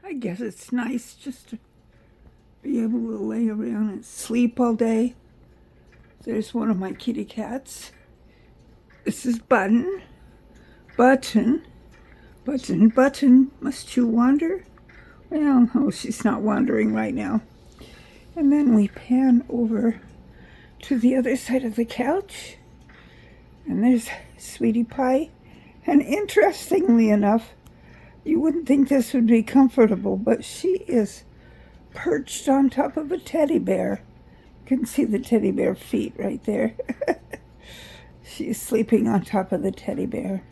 I guess it's nice just to be able to lay around and sleep all day. There's one of my kitty cats. This is Button. Button. Button, Button, must you wander? Well, oh, she's not wandering right now. And then we pan over to the other side of the couch. And there's Sweetie Pie. And interestingly enough, you wouldn't think this would be comfortable, but she is perched on top of a teddy bear. You can see the teddy bear feet right there. She's sleeping on top of the teddy bear.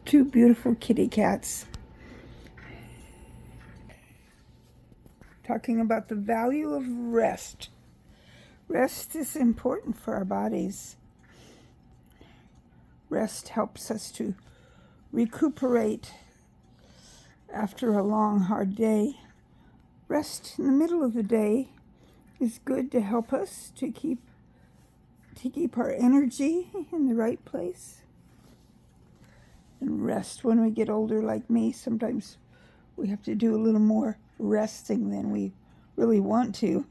Two beautiful kitty cats. Talking about the value of rest. Rest is important for our bodies. Rest helps us to recuperate after a long, hard day. Rest in the middle of the day is good to help us to keep our energy in the right place. And rest when we get older like me, sometimes we have to do a little more resting than we really want to.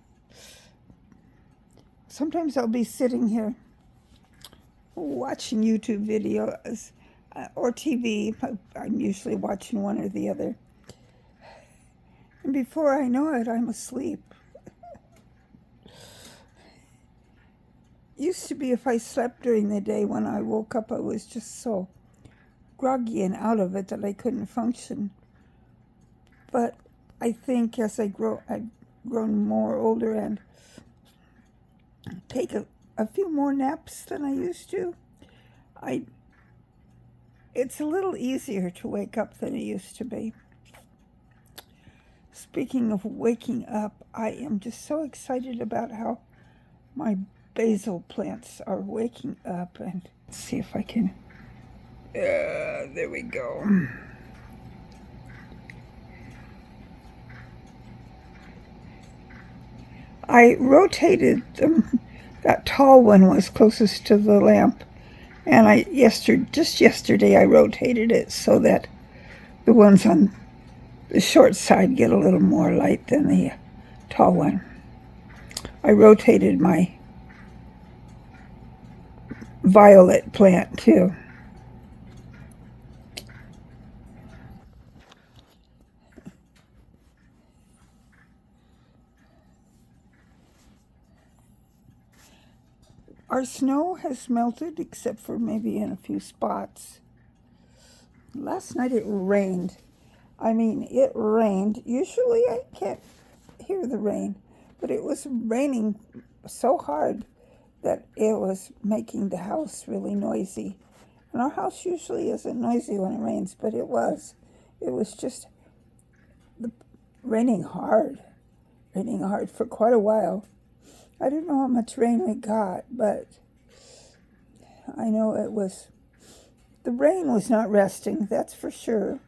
Sometimes I'll be sitting here watching YouTube videos or TV. I'm usually watching one or the other. And before I know it, I'm asleep. Used to be if I slept during the day, when I woke up, I was just so groggy and out of it that I couldn't function. But I think as I've grown more older and take a few more naps than I used to, it's a little easier to wake up than it used to be. Speaking of waking up, I am just so excited about how my basil plants are waking up. And let's see if I can, there we go. I rotated them. That tall one was closest to the lamp, and just yesterday I rotated it so that the ones on the short side get a little more light than the tall one. I rotated my violet plant too. Our snow has melted except for maybe in a few spots. Last night it rained. I mean, it rained. Usually I can't hear the rain, but it was raining so hard that it was making the house really noisy. And our house usually isn't noisy when it rains, but it was. It was just raining hard for quite a while. I don't know how much rain we got, but I know the rain was not resting, that's for sure.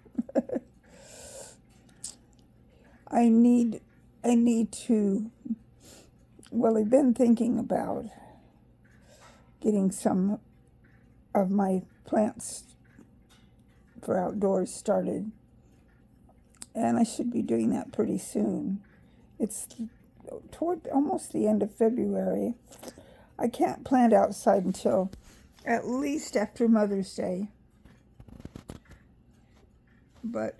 I need to, well, I've been thinking about getting some of my plants for outdoors started, and I should be doing that pretty soon. It's toward almost the end of February. I can't plant outside until at least after Mother's Day, but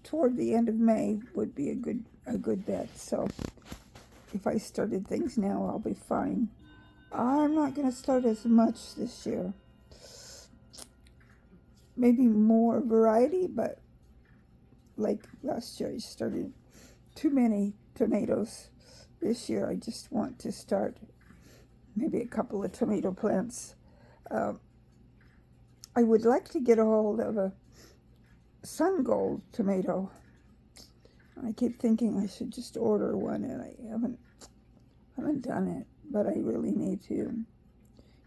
toward the end of May would be a good bet. So if I started things now, I'll be fine. I'm not going to start as much this year. Maybe more variety, but like last year I started too many tomatoes. This year I just want to start maybe a couple of tomato plants. I would like to get a hold of a sun gold tomato. I keep thinking I should just order one, and I haven't done it, but I really need to,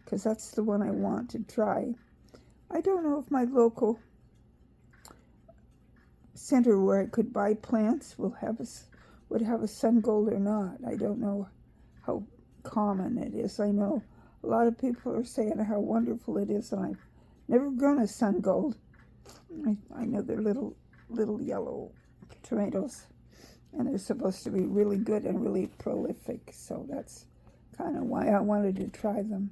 because that's the one I want to try. I don't know if my local center where I could buy plants would have a sun gold or not. I don't know how common it is. I know a lot of people are saying how wonderful it is, and I've never grown a sun gold. I know they're little yellow tomatoes, and they're supposed to be really good and really prolific, so that's kind of why I wanted to try them.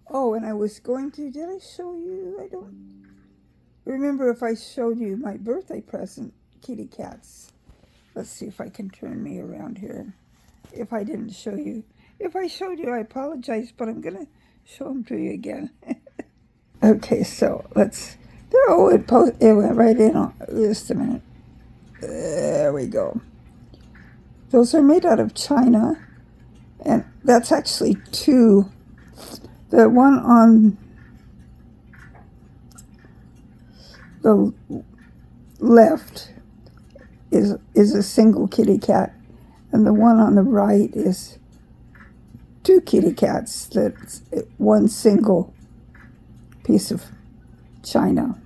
Oh, and I was going to, did I show you? I don't remember if I showed you my birthday present, kitty cats. Let's see if I can turn me around here. If I didn't show you. If I showed you, I apologize, but I'm going to show them to you again. Okay, so let's, it went right in on, just a minute. There we go. Those are made out of china, and that's actually two. The one on the left is a single kitty cat, and the one on the right is two kitty cats. That's one single piece of china,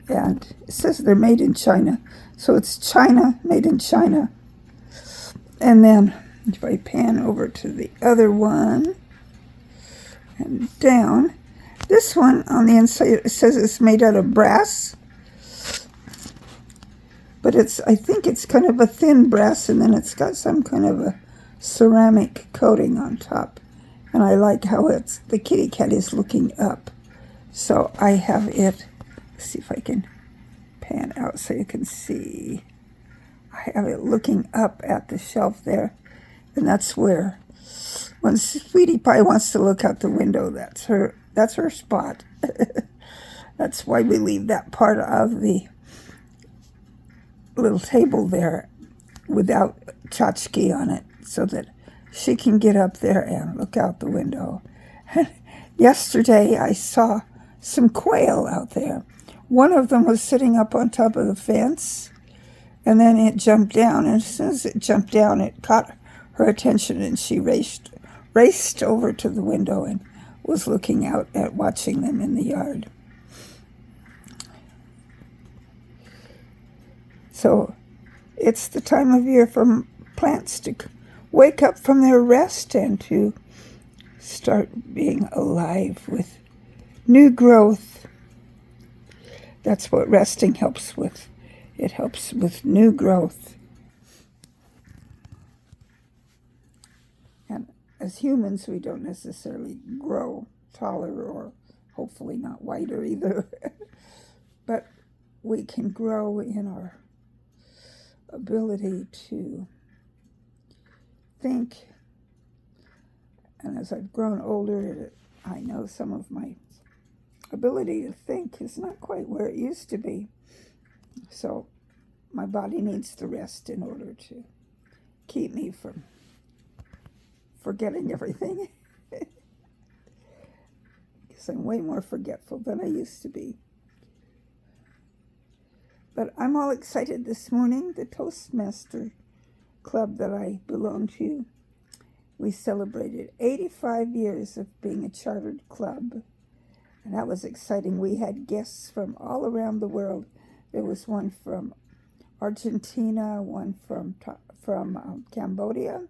and it says they're made in China, so it's China, made in China. And then if I pan over to the other one and down, this one on the inside, it says it's made out of brass, but I think it's kind of a thin brass, and then it's got some kind of a ceramic coating on top. And I like how the kitty cat is looking up. So I have it, let's see if I can pan out so you can see. I have it looking up at the shelf there. And that's where, when Sweetie Pie wants to look out the window, that's her spot. That's why we leave that part of the little table there without tchotchke on it, so that she can get up there and look out the window. Yesterday I saw some quail out there. One of them was sitting up on top of the fence, and then it jumped down, and as soon as it jumped down, it caught her attention, and she raced over to the window and was looking out at watching them in the yard. So it's the time of year for plants to wake up from their rest and to start being alive with new growth. That's what resting helps with. It helps with new growth. And as humans, we don't necessarily grow taller, or hopefully not wider either. But we can grow in our ability to think. And as I've grown older, I know some of my ability to think is not quite where it used to be. So my body needs the rest in order to keep me from forgetting everything. Because I'm way more forgetful than I used to be. But I'm all excited this morning. The Toastmaster club that I belong to, we celebrated 85 years of being a chartered club. And that was exciting. We had guests from all around the world. There was one from Argentina, one from Cambodia,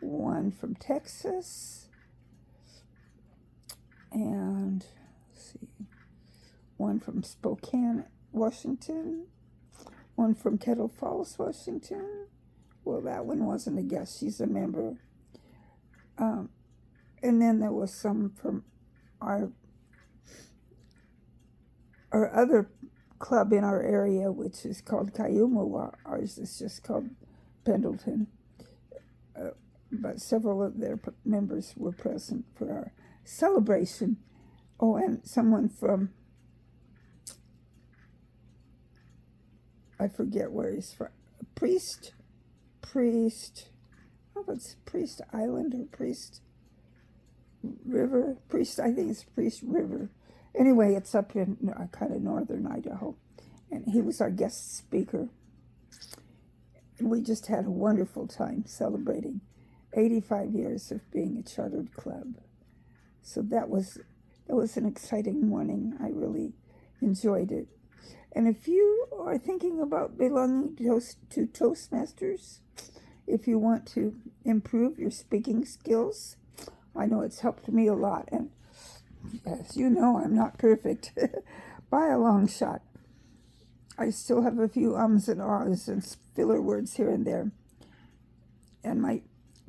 one from Texas, and let's see, one from Spokane, Washington, one from Kettle Falls, Washington. Well, that one wasn't a guest. She's a member. And then there was some from our other club in our area, which is called Cayumawa. Ours is just called Pendleton. But several of their members were present for our celebration. Oh, and someone from, I forget where he's from, Priest, oh, it's Priest Island or Priest River, I think it's Priest River. Anyway, it's up in kind of northern Idaho, and he was our guest speaker. And we just had a wonderful time celebrating 85 years of being a chartered club. So that was an exciting morning. I really enjoyed it. And if you are thinking about belonging to Toastmasters, if you want to improve your speaking skills, I know it's helped me a lot. And as you know, I'm not perfect by a long shot. I still have a few ums and ahs and filler words here and there. And my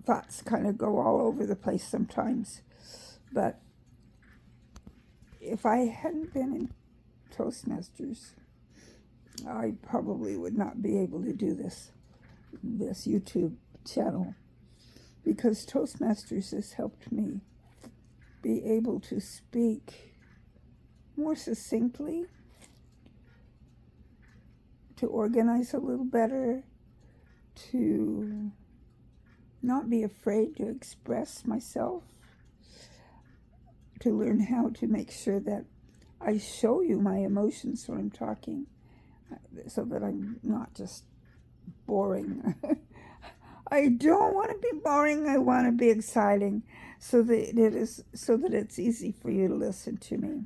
thoughts kind of go all over the place sometimes. But if I hadn't been in Toastmasters, I probably would not be able to do this YouTube channel, because Toastmasters has helped me be able to speak more succinctly, to organize a little better, to not be afraid to express myself, to learn how to make sure that I show you my emotions when I'm talking, so that I'm not just boring. I don't want to be boring. I want to be exciting, so that it's easy for you to listen to me.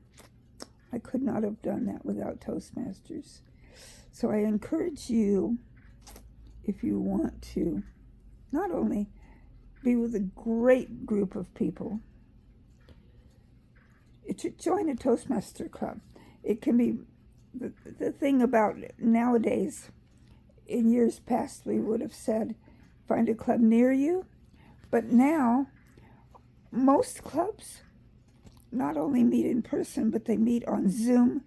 I could not have done that without Toastmasters. So I encourage you, if you want to, not only be with a great group of people, to join a Toastmaster club. It can be the thing about nowadays. In years past, we would have said, find a club near you. But now, most clubs not only meet in person, but they meet on Zoom.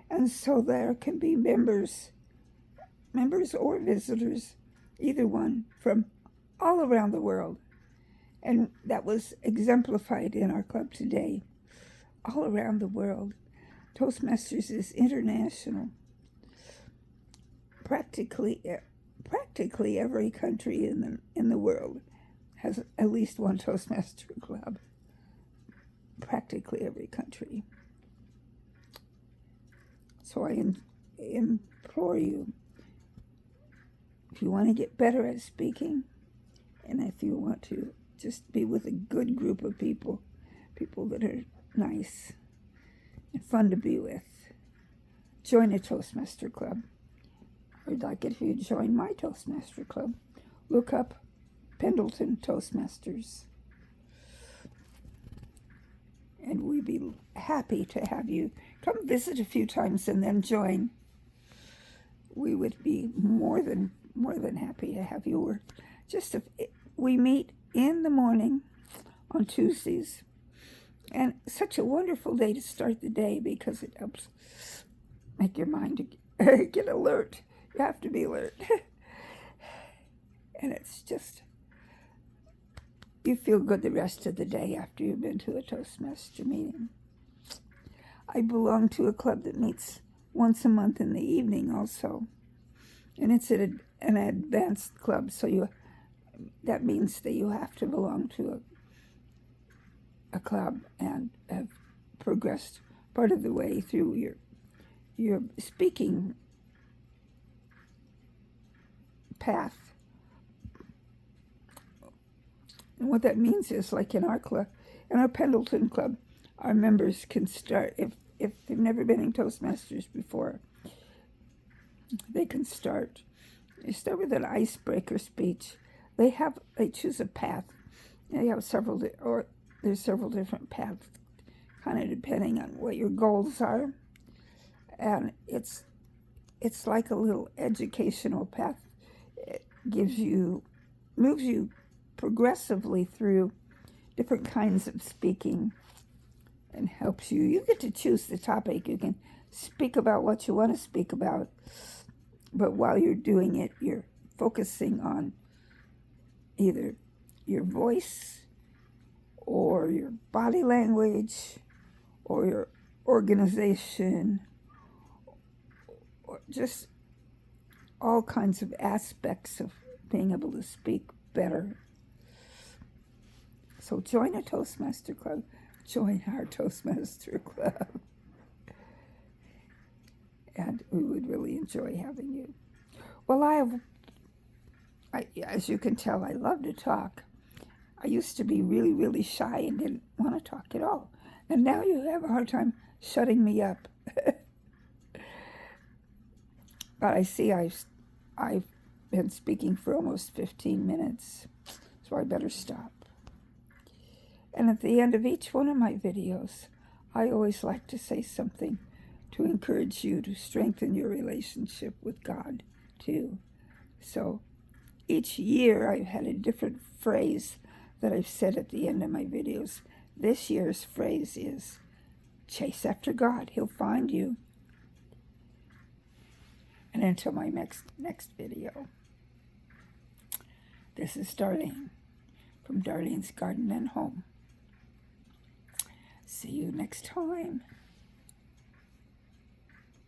And so there can be members or visitors, either one, from all around the world. And that was exemplified in our club today, all around the world. Toastmasters is international. Practically every country in the world has at least one Toastmaster club. Practically every country. So I implore you, if you want to get better at speaking, and if you want to just be with a good group of people that are nice and fun to be with, join a Toastmaster club. I'd like it if you join my Toastmaster club. Look up Pendleton Toastmasters. And we'd be happy to have you come visit a few times and then join. We would be more than happy to have you. We meet in the morning on Tuesdays. And such a wonderful day to start the day, because it helps make your mind get alert. You have to be alert. And it's just, you feel good the rest of the day after you've been to a Toastmaster meeting. I belong to a club that meets once a month in the evening also. And it's an advanced club, so that means that you have to belong to a club and have progressed part of the way through your speaking path. And what that means is, like in our club, in our Pendleton club, our members can start, if they've never been in Toastmasters before, they can start. They start with an icebreaker speech. They choose a path. They have there's several different paths, kind of depending on what your goals are. And it's like a little educational path. It moves you progressively through different kinds of speaking, and helps you. You get to choose the topic. You can speak about what you want to speak about, but while you're doing it, you're focusing on either your voice or your body language or your organization, or just all kinds of aspects of being able to speak better. So join a Toastmaster club. Join our Toastmaster club. And we would really enjoy having you. Well, as you can tell, I love to talk. I used to be really, really shy and didn't want to talk at all. And now you have a hard time shutting me up. But I see I've been speaking for almost 15 minutes, so I better stop. And at the end of each one of my videos, I always like to say something to encourage you to strengthen your relationship with God, too. So each year I've had a different phrase that I've said at the end of my videos. This year's phrase is, chase after God. He'll find you. And until my next video, this is Darlene from Darlene's Garden and Home. See you next time.